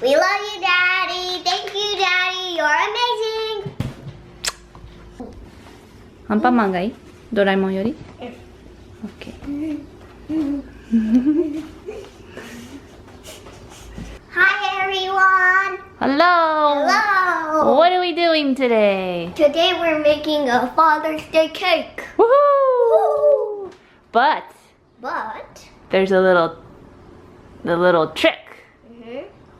We love you, Daddy. Thank you, Daddy. You're amazing. 안방만 가이? 도라에몽 요리? 오케이. Hi, everyone. Hello. Hello. What are we doing today? Today we're making a Father's Day cake. Woohoo! But But there's the little trick.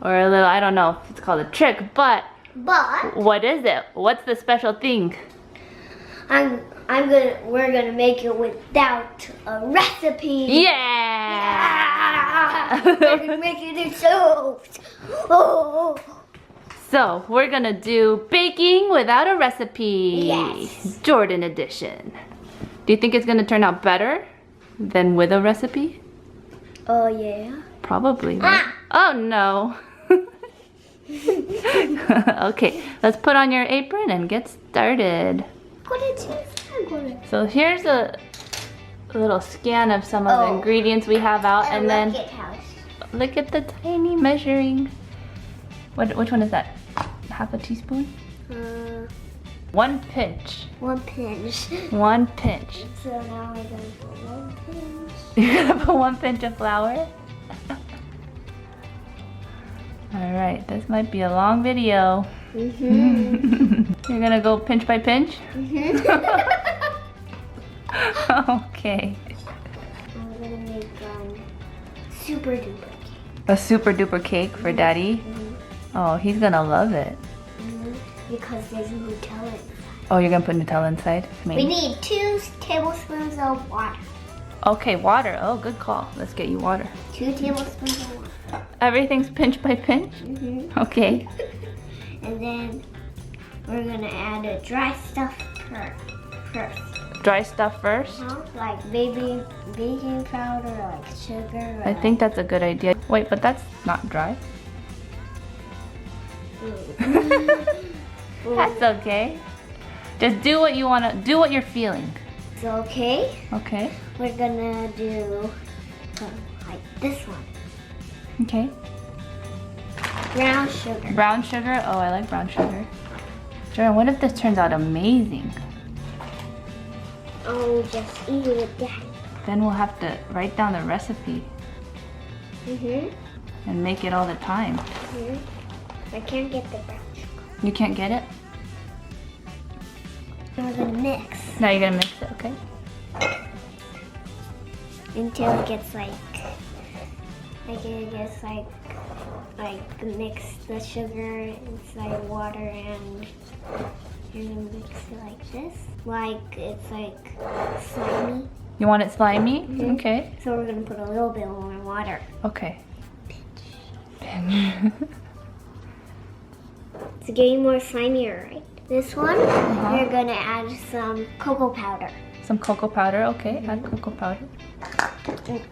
Or a little, I don't know if it's called a trick, but what is it? What's the special thing? we're gonna make it without a recipe. Yeah! We're gonna make it in soaps. Oh. So we're gonna do baking without a recipe. Yes. Jordan edition. Do you think it's gonna turn out better than with a recipe? Oh yeah. Probably. Right? Oh no. Okay, let's put on your apron and get started. So here's a little scan of some of the ingredients we have out, and then look at the tiny measuring. Which one is that? Half a teaspoon? 1 pinch. 1 pinch. 1 pinch. So now we're gonna put 1 pinch. You're gonna put 1 pinch of flour? Alright, this might be a long video. You're gonna go pinch by pinch? Okay. I'm gonna make super duper cake. A super duper cake for Daddy? Oh, he's gonna love it. Because there's Nutella inside. Oh, you're gonna put Nutella inside? We need 2 tablespoons of water. Okay, water. Oh, good call. Let's get you water. 2 tablespoons of water. Everything's pinch by pinch? Okay. And then we're gonna add the dry stuff first. Dry stuff first? Like baking powder, like sugar. I think that's a good idea. Wait, but that's not dry. That's okay. Just do what you wanna, do what you're feeling. It's okay. Okay. We're gonna do like this one. Okay. Brown sugar. Brown sugar? Oh, I like brown sugar. Jordan, what if this turns out amazing? Oh, just eat it with that. Then we'll have to write down the recipe and make it all the time. I can't get the brown sugar. You can't get it? Now we're gonna mix. Now you're gonna mix it, okay? Until it gets like mix the sugar inside water, and you're gonna mix it like this. Like it's like slimy. You want it slimy? Okay. So we're gonna put a little bit more water. Okay. It's getting more slimier, right? This one, we're gonna add some cocoa powder. Some cocoa powder, okay. Add cocoa powder. Okay.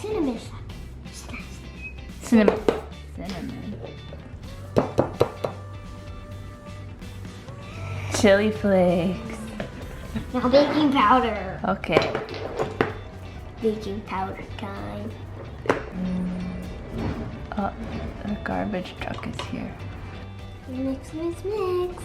Cinnamon. Cinnamon. Chili flakes. Now baking powder. Okay. Baking powder time. Oh, the garbage truck is here. Mix, mix, mix.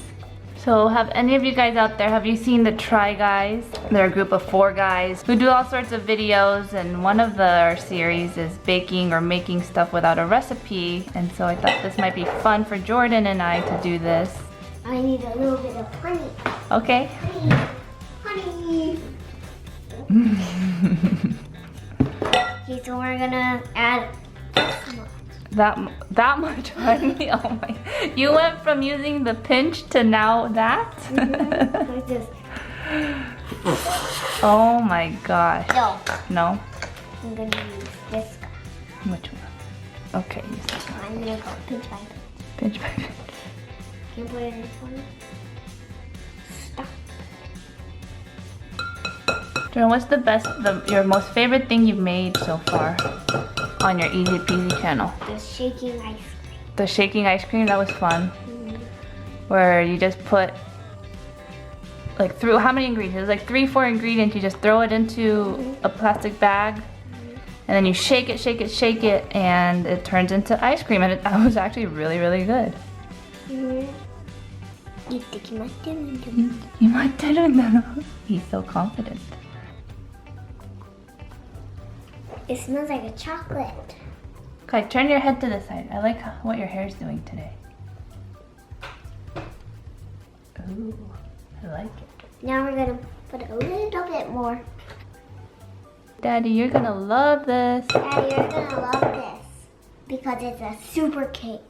So have any of you guys out there, have you seen the Try Guys? They're a group of 4 guys who do all sorts of videos, and one of their series is baking or making stuff without a recipe. And so I thought this might be fun for Jordan and I to do this. I need a little bit of honey. Okay. Honey. Okay, so we're gonna add That much honey? Oh my. You went from using the pinch to now that? like this. Oh my gosh. No. No? I'm gonna use this guy. Which one? Okay, use this one. I'm gonna go pinch by pinch. Pinch by pinch. Can you put it in this one? Stop. Jordan, what's the best, your most favorite thing you've made so far on your Easy Peasy channel? The shaking ice cream. The shaking ice cream, that was fun. Where you just put like how many ingredients? It was like 3-4 ingredients. You just throw it into a plastic bag And then you shake it, shake it, shake it, and it turns into ice cream. And that was actually really, really good. He's so confident. It smells like a chocolate. Okay, turn your head to the side. I like what your hair's doing today. Ooh, I like it. Now we're gonna put a little bit more. Daddy, you're gonna love this. Daddy, you're gonna love this because it's a super cake.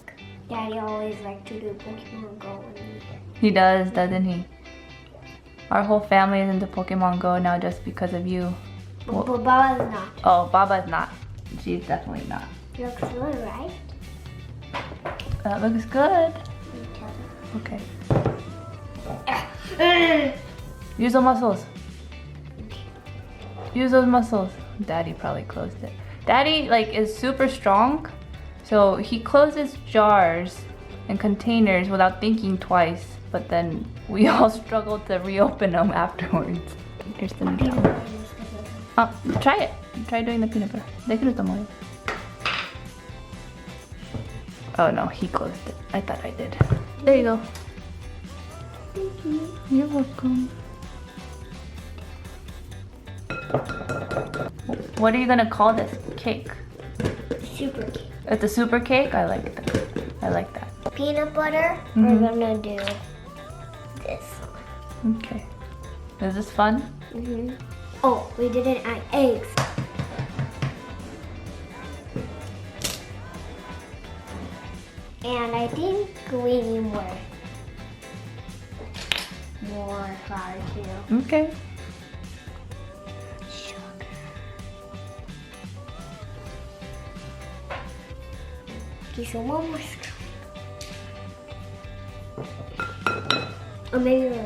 Daddy always likes to do Pokemon Go when we eat it. He does, doesn't he? Our whole family is into Pokemon Go now just because of you. But Baba's not. Oh, Baba's not. She's definitely not. Looks good, right? That looks good. Okay. Use the muscles. Use those muscles. Daddy probably closed it. Daddy is super strong, so he closes jars and containers without thinking twice, but then we all struggle to reopen them afterwards. Here's the noodle. Oh, try it. Try doing the peanut butter. Oh no, he closed it. I thought I did. There you go. Thank you. You're welcome. What are you gonna call this cake? Super cake. It's a super cake? I like that. I like that. Peanut butter, we're gonna do this one. Okay. Is this fun? Oh, we didn't add eggs. And I think we need more flour too. Okay. Sugar. Okay, so one more scoop. Or maybe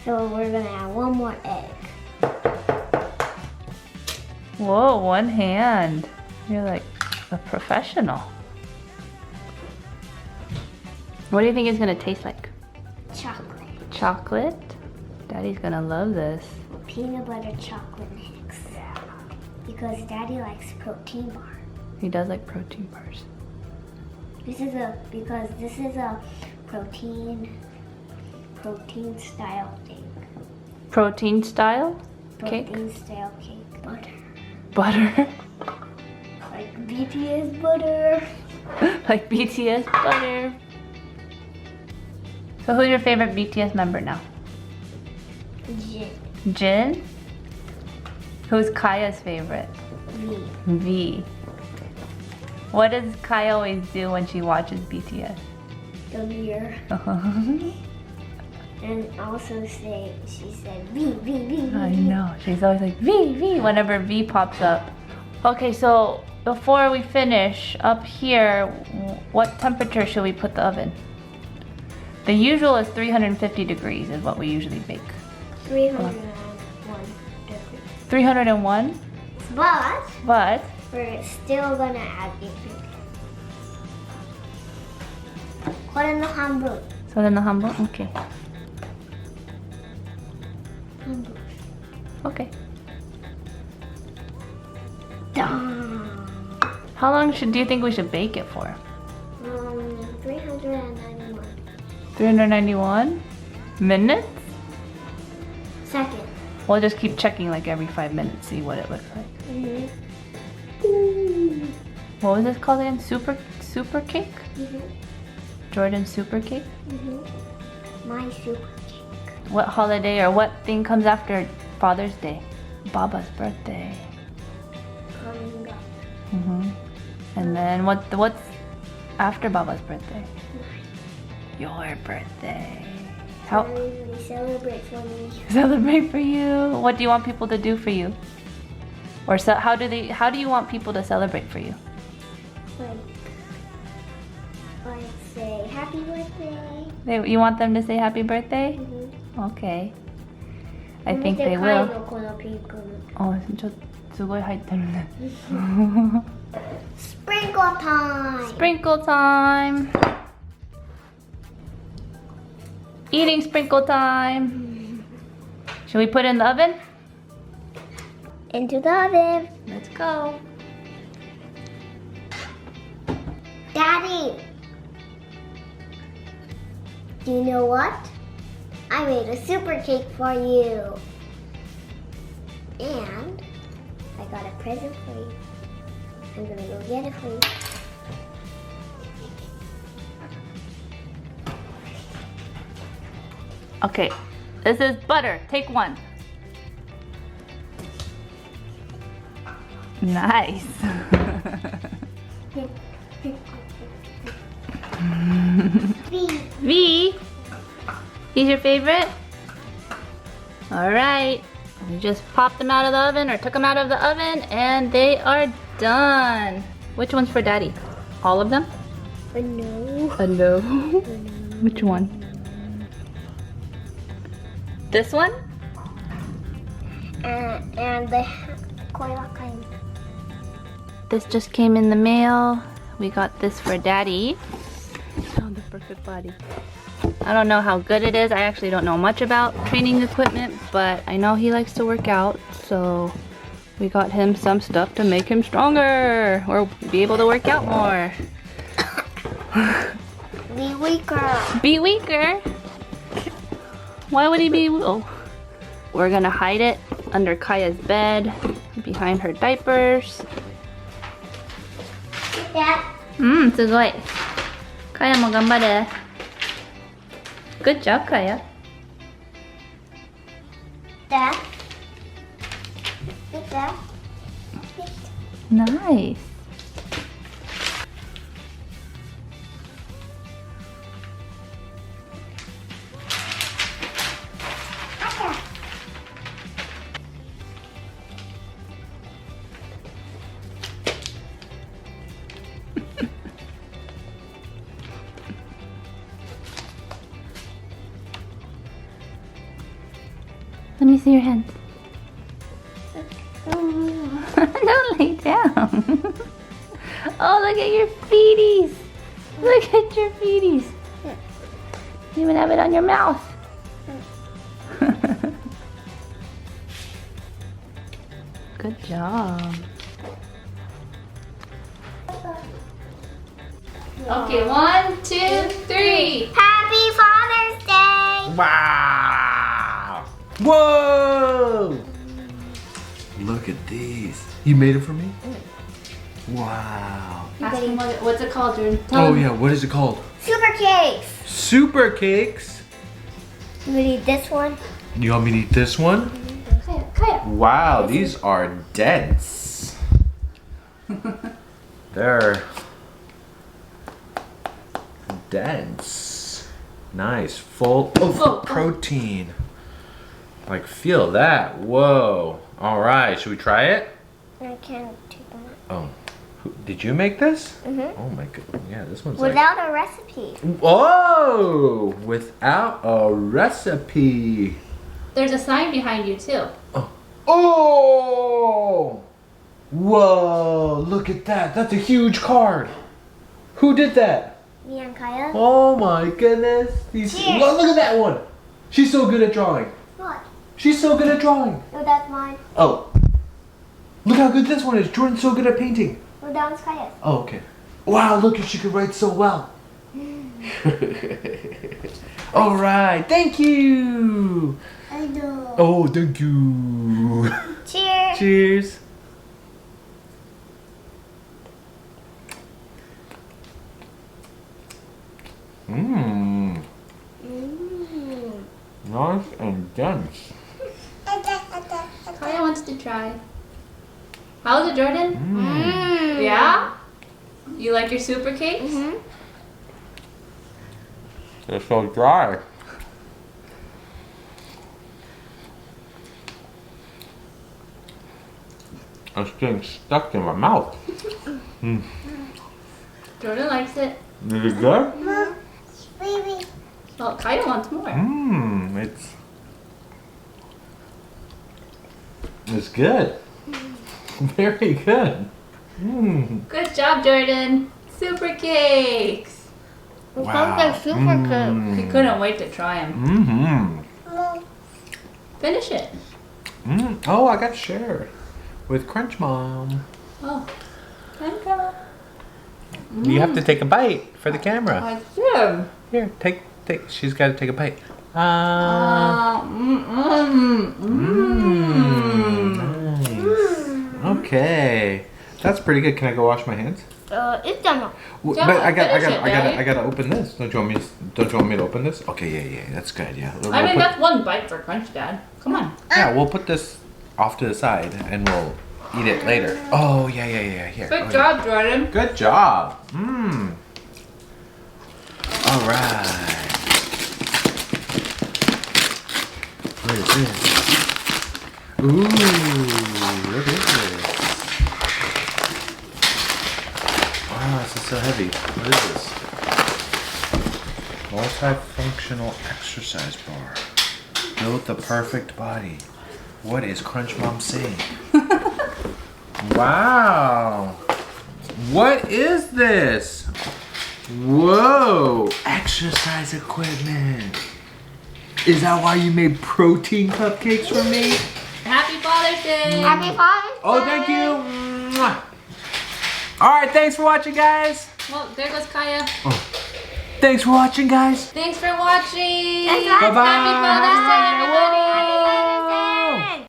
so we're gonna add one more egg. Whoa, one hand. You're like a professional. What do you think it's gonna taste like? Chocolate. Chocolate? Daddy's gonna love this. Peanut butter chocolate mix. Because Daddy likes protein bar. He does like protein bars. This is a protein style cake. Protein style cake? Protein style cake. Butter. Butter? Like BTS butter. Like BTS butter. So who's your favorite BTS member now? Jin. Jin? Who's Kaya's favorite? V. V. What does Kaya always do when she watches BTS? The mirror. And also she said V, V, V, V. I know. She's always like V, V whenever V pops up. Okay, so before we finish, up here, what temperature should we put the oven? The usual is 350 degrees is what we usually bake. 301 degrees. 301? But we're still gonna add everything. Put in the hanbun. So then the hanbun? Okay. Hanbun. Okay. Done. How long do you think we should bake it for? 391 391 minutes? seconds. We'll just keep checking like every 5 minutes, see what it looks like. What was this called again? Super cake? Jordan super cake? My super cake. What holiday or what thing comes after Father's Day? Baba's birthday. Coming up. And then what's after Baba's birthday? Your birthday. How? We celebrate for me. Celebrate for you. What do you want people to do for you? Or how do you want people to celebrate for you? Like say happy birthday. You want them to say happy birthday? Okay. I think they will. Oh, 진짜すごい入ってるね. Sprinkle time. Sprinkle time. Eating sprinkle time. Should we put it in the oven? Into the oven. Let's go. Daddy, do you know what? I made a super cake for you. And I got a present for you. I'm gonna go get it for you. Okay, this is butter. Take one. Nice. V. He's your favorite? All right. We just popped them out of the oven or took them out of the oven and they are done. Which one's for Daddy? All of them? No. No. Which one? This one? And the koyakan. This just came in the mail. We got this for Daddy. Oh, the perfect body. I don't know how good it is. I actually don't know much about training equipment, but I know he likes to work out, so we got him some stuff to make him stronger or be able to work out more. Be weaker. Be weaker? Why would he be? Oh. We're gonna hide it under Kaya's bed, behind her diapers. Dad. すごい。Kaya mo ganbare. Good job, Kaya. Dad. Dad. Nice. Let me see your hands. Don't lay down. Oh, look at your feeties. Look at your feeties. You even have it on your mouth. Good job. Okay, 1, 2, 3. Happy Father's Day. Wow! Whoa! Look at these. You made it for me? Wow. Ask him what's it called, Jordan? Oh yeah, what is it called? Super cakes. Super cakes. You need this one? You want me to eat this one? Kaya. Wow, these are dense. They're dense. Nice, full of protein. Like, feel that. Whoa. All right, should we try it? I can't take them out. Oh, did you make this? Mhm. Oh my goodness. Yeah, this one's Without a recipe. Whoa! Without a recipe. There's a sign behind you too. Oh! Whoa! Look at that. That's a huge card. Who did that? Me and Kaya. Oh my goodness. Cheers. Look at that one. She's so good at drawing. What? She's so good at drawing. Oh, that's mine. Oh. Look how good this one is. Jordan's so good at painting. Oh, that one's Kaya's. Oh, okay. Wow, look, she could write so well. All right, thank you. I know. Oh, thank you. Cheers. Cheers. Mmm. Nice and dense. Kaya wants to try. How's it, Jordan? Yeah? You like your super cakes? They're so dry. It's getting stuck in my mouth. Jordan likes it. Is it good? Baby. Well, Kaya wants more. It's good. Very good. Good job, Jordan. Super cakes. Wow. Super cake. He couldn't wait to try them. Finish it. Oh, I got to share with Crunch Mom. Oh, thank you. You have to take a bite for the camera. I did. Here, take. She's got to take a bite. Nice. Okay, that's pretty good. Can I go wash my hands? It's done. But I gotta open this. Don't you want me to open this? Okay, yeah, that's good. Yeah. I mean, that's one bite for CrunchDad. Come on. Yeah, we'll put this off to the side and we'll eat it later. Oh yeah. Here. Good job, Jordan. Good job. All right. What is this? Ooh, what is this? Wow, this is so heavy. What is this? Multifunctional exercise bar. Build the perfect body. What is Crunch Mom saying? Wow. What is this? Whoa. Exercise equipment. Is that why you made protein cupcakes for me? Happy Father's Day. Happy Father's Day. Oh, thank you. Mwah. All right, thanks for watching, guys. Well, there goes Kaya. Oh. Thanks for watching, guys. Thanks for watching. Bye-bye. Happy Father's Day, everybody.